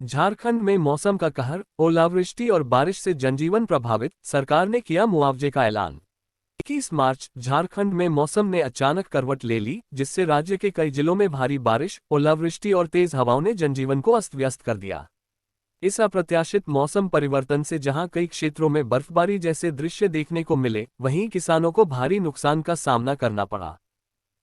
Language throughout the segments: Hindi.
झारखंड में मौसम का कहर, ओलावृष्टि और बारिश से जनजीवन प्रभावित, सरकार ने किया मुआवजे का ऐलान। 21 मार्च झारखंड में मौसम ने अचानक करवट ले ली, जिससे राज्य के कई जिलों में भारी बारिश, ओलावृष्टि और तेज हवाओं ने जनजीवन को अस्त व्यस्त कर दिया। इस अप्रत्याशित मौसम परिवर्तन से जहां कई क्षेत्रों में बर्फबारी जैसे दृश्य देखने को मिले, वहीं किसानों को भारी नुकसान का सामना करना पड़ा।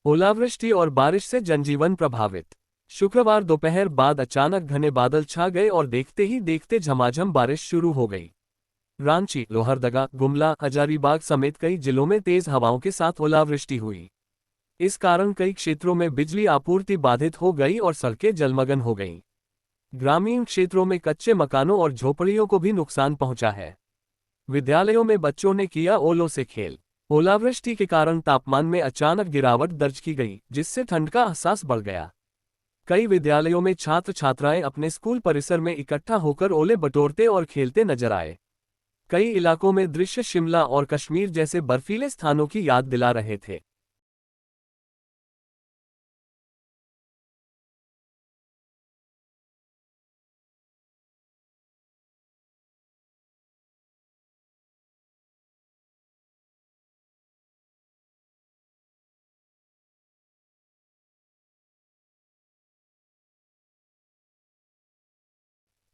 ओलावृष्टि और बारिश से जनजीवन प्रभावित। शुक्रवार दोपहर बाद अचानक घने बादल छा गए और देखते ही देखते झमाझम बारिश शुरू हो गई। रांची, लोहरदगा, गुमला, हजारीबाग समेत कई जिलों में तेज हवाओं के साथ ओलावृष्टि हुई। इस कारण कई क्षेत्रों में बिजली आपूर्ति बाधित हो गई और सड़कें जलमग्न हो गईं। ग्रामीण क्षेत्रों में कच्चे मकानों और झोपड़ियों को भी नुकसान पहुंचा है। विद्यालयों में बच्चों ने किया ओलों से खेल। ओलावृष्टि के कारण तापमान में अचानक गिरावट दर्ज की गई, जिससे ठंड का एहसास बढ़ गया। कई विद्यालयों में छात्र छात्राएं अपने स्कूल परिसर में इकट्ठा होकर ओले बटोरते और खेलते नजर आए। कई इलाकों में दृश्य शिमला और कश्मीर जैसे बर्फीले स्थानों की याद दिला रहे थे।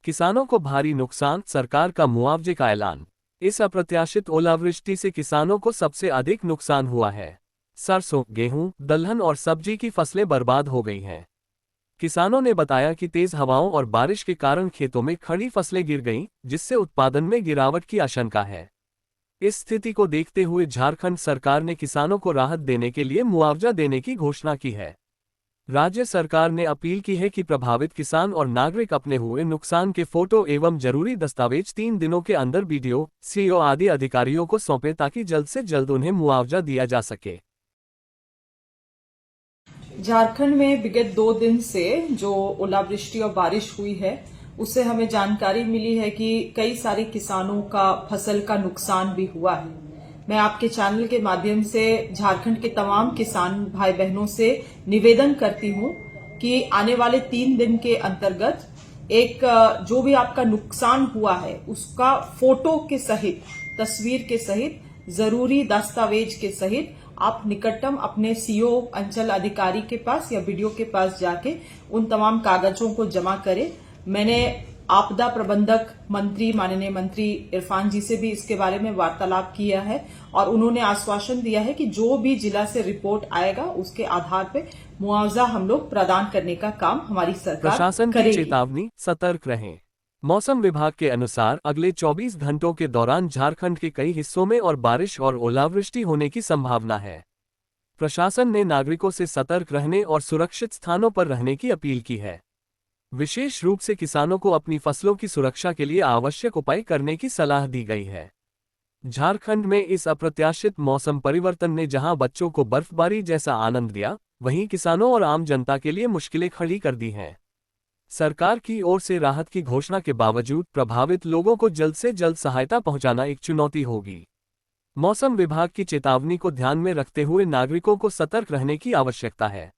किसानों को भारी नुकसान, सरकार का मुआवजे का ऐलान। इस अप्रत्याशित ओलावृष्टि से किसानों को सबसे अधिक नुकसान हुआ है। सरसों, गेहूं, दलहन और सब्जी की फसलें बर्बाद हो गई हैं। किसानों ने बताया कि तेज हवाओं और बारिश के कारण खेतों में खड़ी फसलें गिर गईं, जिससे उत्पादन में गिरावट की आशंका है। इस स्थिति को देखते हुए झारखंड सरकार ने किसानों को राहत देने के लिए मुआवजा देने की घोषणा की है। राज्य सरकार ने अपील की है कि प्रभावित किसान और नागरिक अपने हुए नुकसान के फोटो एवं जरूरी दस्तावेज 3 दिनों के अंदर बीडीओ, सीईओ आदि अधिकारियों को सौंपे ताकि जल्द से जल्द उन्हें मुआवजा दिया जा सके। झारखंड में विगत 2 दिन से जो ओलावृष्टि और बारिश हुई है, उससे हमें जानकारी मिली है कि कई सारे किसानों का फसल का नुकसान भी हुआ है। मैं आपके चैनल के माध्यम से झारखंड के तमाम किसान भाई बहनों से निवेदन करती हूं कि आने वाले 3 दिन के अंतर्गत एक जो भी आपका नुकसान हुआ है उसका फोटो के सहित, तस्वीर के सहित, जरूरी दस्तावेज के सहित आप निकटतम अपने सीओ अंचल अधिकारी के पास या बीडीओ के पास जाके उन तमाम कागजों को जमा करें। मैंने आपदा प्रबंधक मंत्री, माननीय मंत्री इरफान जी से भी इसके बारे में वार्तालाप किया है और उन्होंने आश्वासन दिया है कि जो भी जिला से रिपोर्ट आएगा उसके आधार पे मुआवजा हम लोग प्रदान करने का काम हमारी सरकार प्रशासन की चेतावनी, सतर्क रहें। मौसम विभाग के अनुसार अगले 24 घंटों के दौरान झारखंड के कई हिस्सों में और बारिश और ओलावृष्टि होने की संभावना है। प्रशासन ने नागरिकों से सतर्क रहने और सुरक्षित स्थानों पर रहने की अपील की है। विशेष रूप से किसानों को अपनी फसलों की सुरक्षा के लिए आवश्यक उपाय करने की सलाह दी गई है। झारखंड में इस अप्रत्याशित मौसम परिवर्तन ने जहां बच्चों को बर्फबारी जैसा आनंद दिया, वहीं किसानों और आम जनता के लिए मुश्किलें खड़ी कर दी हैं। सरकार की ओर से राहत की घोषणा के बावजूद प्रभावित लोगों को जल्द से जल्द सहायता पहुंचाना एक चुनौती होगी। मौसम विभाग की चेतावनी को ध्यान में रखते हुए नागरिकों को सतर्क रहने की आवश्यकता है।